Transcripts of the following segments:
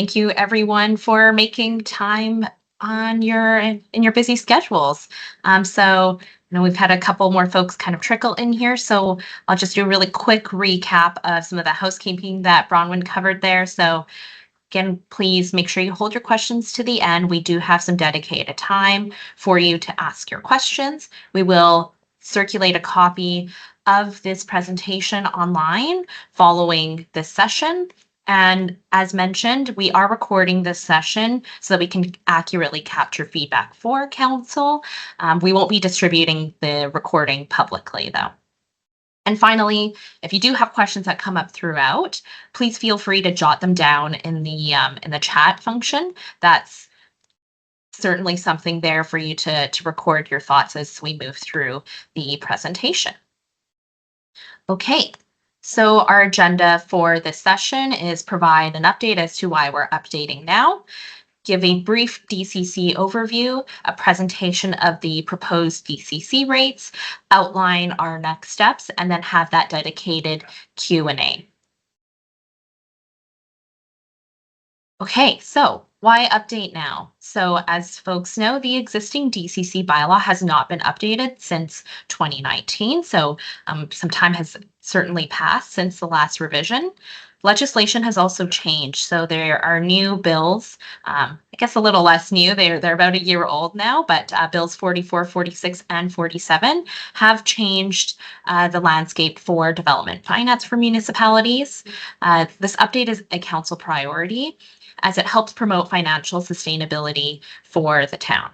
Thank you everyone for making time on your busy schedules. We've had a couple more folks kind of trickle in here, so I'll just do a really quick recap of some of the housekeeping that Bronwyn covered there. So again, please make sure you hold your questions to the end. We do have some dedicated time for you to ask your questions. We will circulate a copy of this presentation online following this session. And as mentioned, we are recording this session so that we can accurately capture feedback for council. We won't be distributing the recording publicly, though. And finally, if you do have questions that come up throughout, please feel free to jot them down in the chat function. That's certainly something there for you to record your thoughts as we move through the presentation. Okay, so our agenda for this session is provide an update as to why we're updating now, give a brief DCC overview, a presentation of the proposed DCC rates, outline our next steps, and then have that dedicated Q&A. Okay, so why update now? So as folks know, the existing DCC bylaw has not been updated since 2019. So some time has certainly passed since the last revision. Legislation has also changed. So there are new bills, I guess a little less new. They're about a year old now, but bills 44, 46, and 47 have changed the landscape for development finance for municipalities. This update is a council priority, as it helps promote financial sustainability for the town.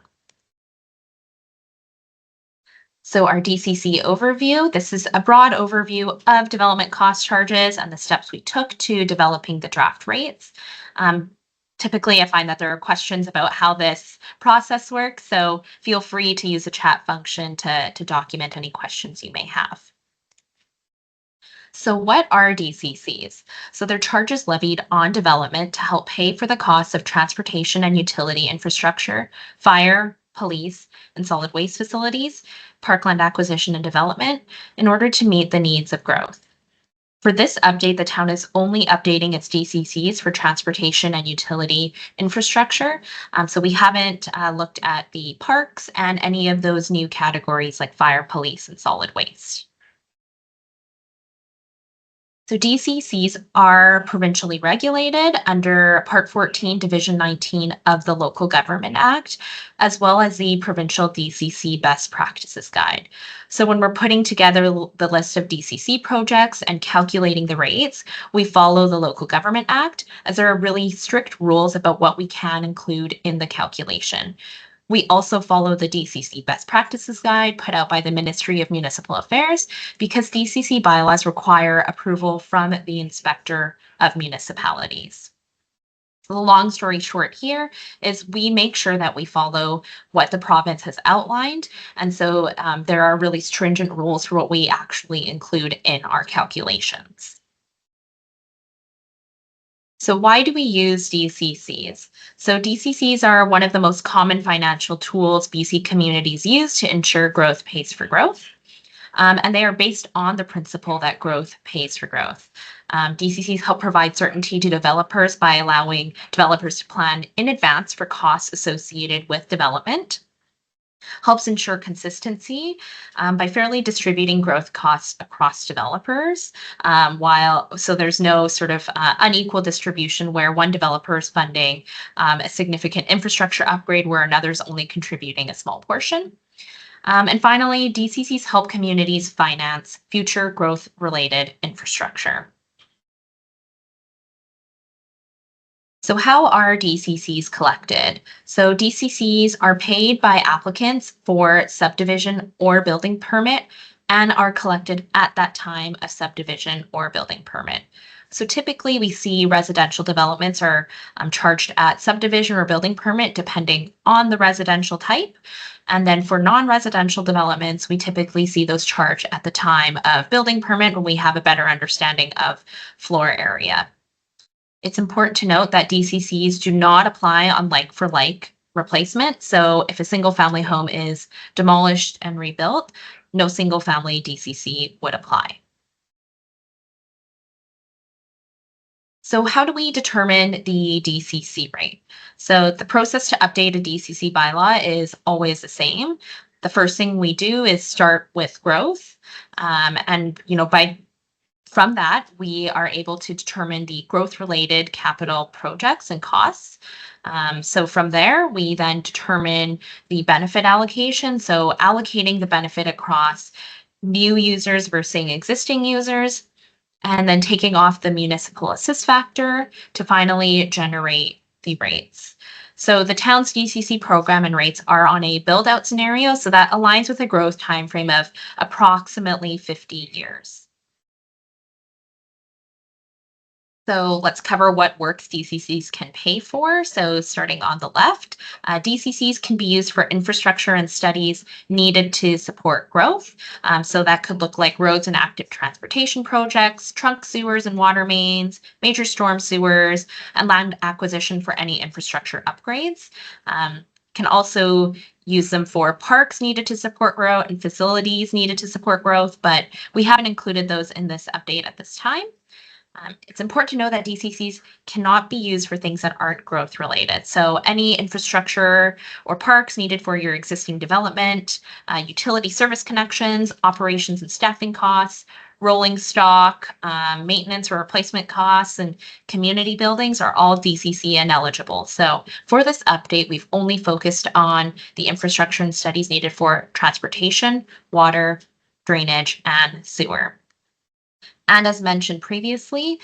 So our DCC overview, this is a broad overview of development cost charges and the steps we took to developing the draft rates. Typically, I find that there are questions about how this process works, so feel free to use the chat function to document any questions you may have. So what are DCCs? So they're charges levied on development to help pay for the costs of transportation and utility infrastructure, fire, police, and solid waste facilities, parkland acquisition and development, in order to meet the needs of growth. For this update, the town is only updating its DCCs for transportation and utility infrastructure. So we haven't looked at the parks and any of those new categories like fire, police, and solid waste. So DCCs are provincially regulated under Part 14, Division 19 of the Local Government Act, as well as the Provincial DCC Best Practices Guide. So when we're putting together the list of DCC projects and calculating the rates, we follow the Local Government Act, as there are really strict rules about what we can include in the calculation. We also follow the DCC Best Practices Guide put out by the Ministry of Municipal Affairs, because DCC bylaws require approval from the Inspector of Municipalities. So the long story short here is we make sure that we follow what the province has outlined. And so there are really stringent rules for what we actually include in our calculations. So why do we use DCCs? So DCCs are one of the most common financial tools BC communities use to ensure growth pays for growth. And they are based on the principle that growth pays for growth. DCCs help provide certainty to developers by allowing developers to plan in advance for costs associated with development. Helps ensure consistency by fairly distributing growth costs across developers, so there's no sort of unequal distribution where one developer is funding a significant infrastructure upgrade where another's only contributing a small portion. And finally, DCCs help communities finance future growth-related infrastructure. So how are DCCs collected? So DCCs are paid by applicants for subdivision or building permit and are collected at that time of subdivision or building permit. So typically we see residential developments are charged at subdivision or building permit depending on the residential type. And then for non-residential developments, we typically see those charged at the time of building permit when we have a better understanding of floor area. It's important to note that DCCs do not apply on like-for-like replacement. So if a single-family home is demolished and rebuilt, no single-family DCC would apply. So how do we determine the DCC rate? So the process to update a DCC bylaw is always the same. The first thing we do is start with growth. And by from that, we are able to determine the growth related capital projects and costs. So from there, we then determine the benefit allocation. So allocating the benefit across new users versus existing users, and then taking off the municipal assist factor to finally generate the rates. So the town's DCC program and rates are on a build out scenario, so that aligns with a growth timeframe of approximately 50 years. So let's cover what works DCCs can pay for. So starting on the left, DCCs can be used for infrastructure and studies needed to support growth. So that could look like roads and active transportation projects, trunk sewers and water mains, major storm sewers, and land acquisition for any infrastructure upgrades. Can also use them for parks needed to support growth and facilities needed to support growth, but we haven't included those in this update at this time. It's important to know that DCCs cannot be used for things that aren't growth related. So any infrastructure or parks needed for your existing development, utility service connections, operations and staffing costs, rolling stock, maintenance or replacement costs, and community buildings are all DCC ineligible. So for this update, we've only focused on the infrastructure and studies needed for transportation, water, drainage, and sewer. And as mentioned previously,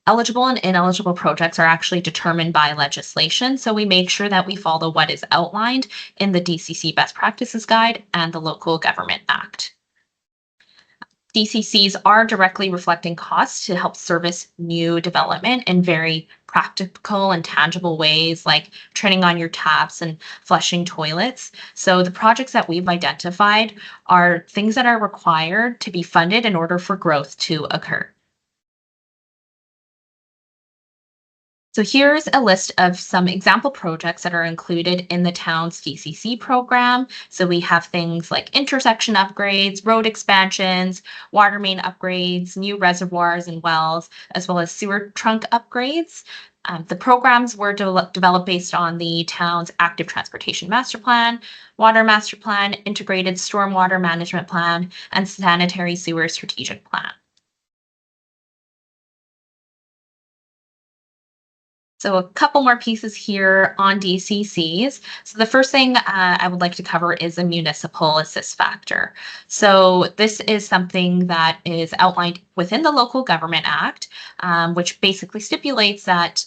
eligible and ineligible projects are actually determined by legislation. So we make sure that we follow what is outlined in the DCC Best Practices Guide and the Local Government Act. DCCs are directly reflecting costs to help service new development in very practical and tangible ways, like turning on your taps and flushing toilets. So the projects that we've identified are things that are required to be funded in order for growth to occur. So here's a list of some example projects that are included in the town's DCC program. So we have things like intersection upgrades, road expansions, water main upgrades, new reservoirs and wells, as well as sewer trunk upgrades. The programs were developed based on the town's active transportation master plan, water master plan, integrated stormwater management plan, and sanitary sewer strategic plan. So a couple more pieces here on DCCs. So the first thing I would like to cover is a municipal assist factor. So this is something that is outlined within the Local Government Act, which basically stipulates that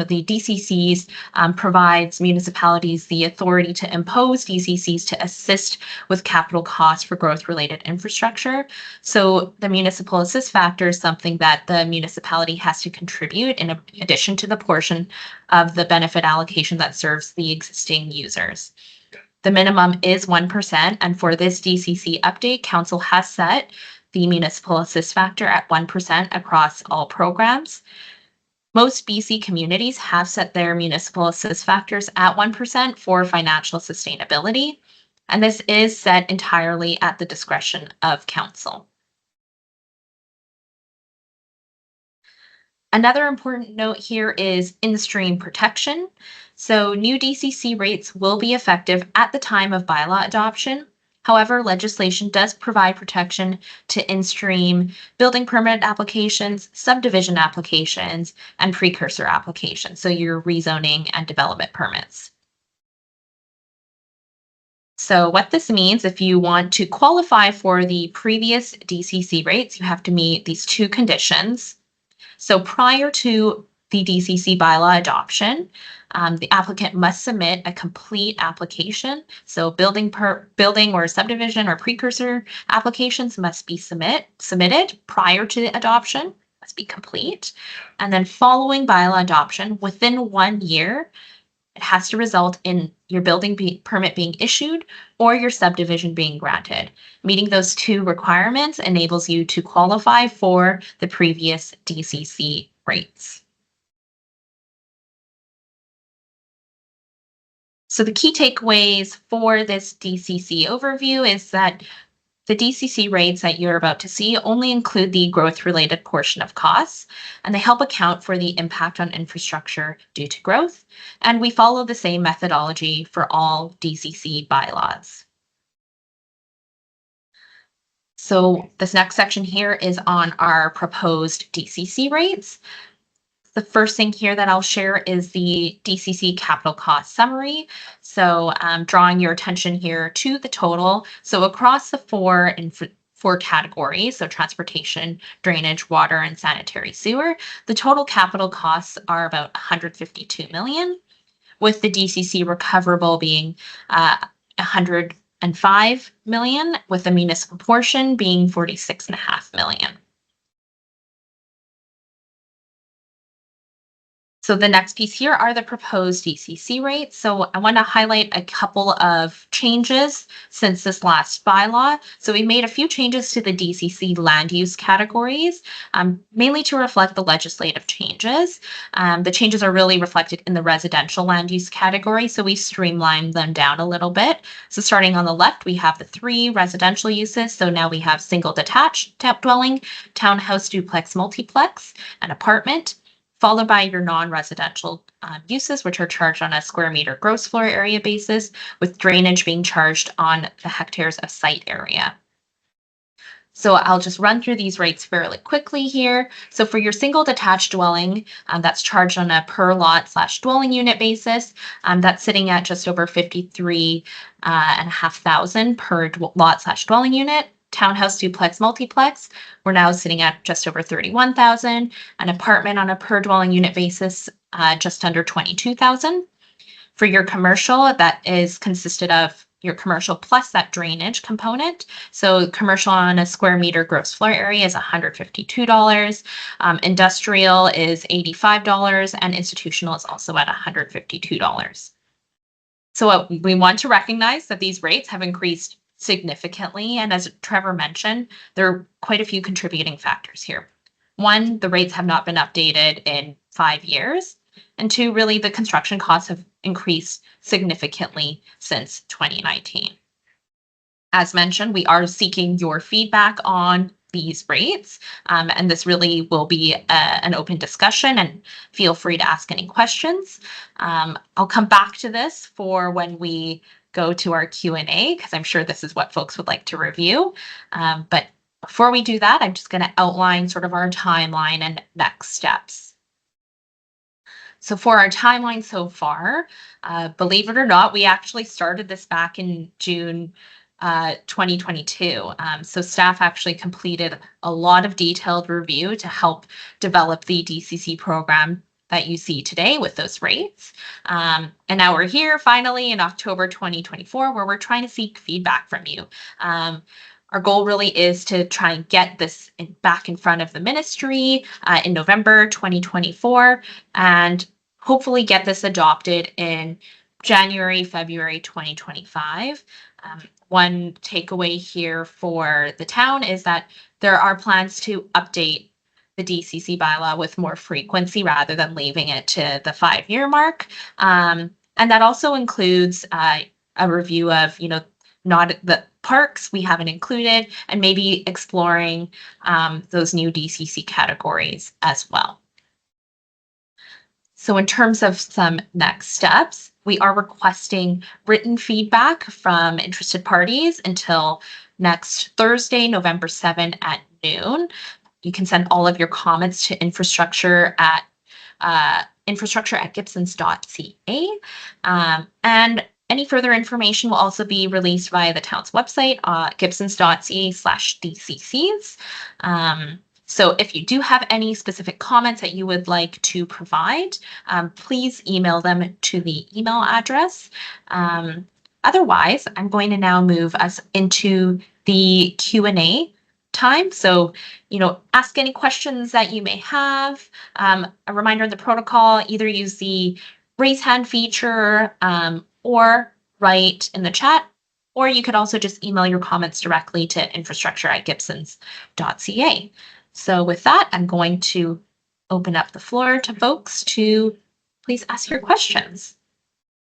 the DCCs provides municipalities the authority to impose DCCs to assist with capital costs for growth-related infrastructure. So the municipal assist factor is something that the municipality has to contribute in addition to the portion of the benefit allocation that serves the existing users. The minimum is 1%, and for this DCC update, Council has set the municipal assist factor at 1% across all programs. Most BC communities have set their municipal assist factors at 1% for financial sustainability, and this is set entirely at the discretion of council. Another important note here is in-stream protection. So new DCC rates will be effective at the time of bylaw adoption. However, legislation does provide protection to in-stream building permit applications, subdivision applications, and precursor applications, so your rezoning and development permits. So what this means, if you want to qualify for the previous DCC rates, you have to meet these two conditions. So prior to the DCC bylaw adoption, the applicant must submit a complete application. So building or subdivision or precursor applications must be submitted prior to the adoption, must be complete. And then following bylaw adoption, within 1 year, it has to result in your permit being issued or your subdivision being granted. Meeting those two requirements enables you to qualify for the previous DCC rates. So the key takeaways for this DCC overview is that The DCC rates that you're about to see only include the growth-related portion of costs, and they help account for the impact on infrastructure due to growth. And we follow the same methodology for all DCC bylaws. So this next section here is on our proposed DCC rates. The first thing here that I'll share is the DCC capital cost summary. So drawing your attention here to the total. So across the four categories, so transportation, drainage, water, and sanitary sewer, the total capital costs are about 152 million, with the DCC recoverable being 105 million, with the municipal portion being 46.5 million. So the next piece here are the proposed DCC rates. So I want to highlight a couple of changes since this last bylaw. So we made a few changes to the DCC land use categories, mainly to reflect the legislative changes. The changes are really reflected in the residential land use category, so we streamlined them down a little bit. So starting on the left, we have the 3 residential uses. So now we have single detached dwelling, townhouse, duplex, multiplex, and apartment, followed by your non-residential uses, which are charged on a square meter gross floor area basis, with drainage being charged on the hectares of site area. So I'll just run through these rates fairly quickly here. So for your single detached dwelling, that's charged on a per lot / dwelling unit basis. That's sitting at just over 53,500 per lot / dwelling unit. Townhouse, duplex, multiplex, we're now sitting at just over 31,000. An apartment on a per dwelling unit basis, just under 22,000. For your commercial, that is consisted of your commercial plus that drainage component. So commercial on a square meter gross floor area is $152. Industrial is $85, and institutional is also at $152. So we want to recognize that these rates have increased significantly. And as Trevor mentioned, there are quite a few contributing factors here. 1, the rates have not been updated in 5 years. And 2, really the construction costs have increased significantly since 2019. As mentioned, we are seeking your feedback on these rates, and this really will be an open discussion, and feel free to ask any questions. I'll come back to this for when we go to our Q&A, because I'm sure this is what folks would like to review. But before we do that, I'm just going to outline sort of our timeline and next steps. So for our timeline so far, believe it or not, we actually started this back in June 2022. So staff actually completed a lot of detailed review to help develop the DCC program that you see today with those rates. And now we're here finally in October 2024, where we're trying to seek feedback from you. Our goal really is to try and get this back in front of the ministry in November 2024, and hopefully get this adopted in January, February 2025. One takeaway here for the town is that there are plans to update the DCC bylaw with more frequency rather than leaving it to the 5-year mark. And that also includes a review of, not the parks we haven't included, and maybe exploring those new DCC categories as well. So in terms of some next steps, we are requesting written feedback from interested parties until next Thursday, November 7 at noon. You can send all of your comments to infrastructure at gibsons.ca. And any further information will also be released via the town's website, gibsons.ca/DCCs. So if you do have any specific comments that you would like to provide, please email them to the email address. Otherwise, I'm going to now move us into the Q&A time. So, ask any questions that you may have. A reminder of the protocol, either use the raise hand feature or write in the chat, or you could also just email your comments directly to infrastructure@gibsons.ca. So with that, I'm going to open up the floor to folks to please ask your questions.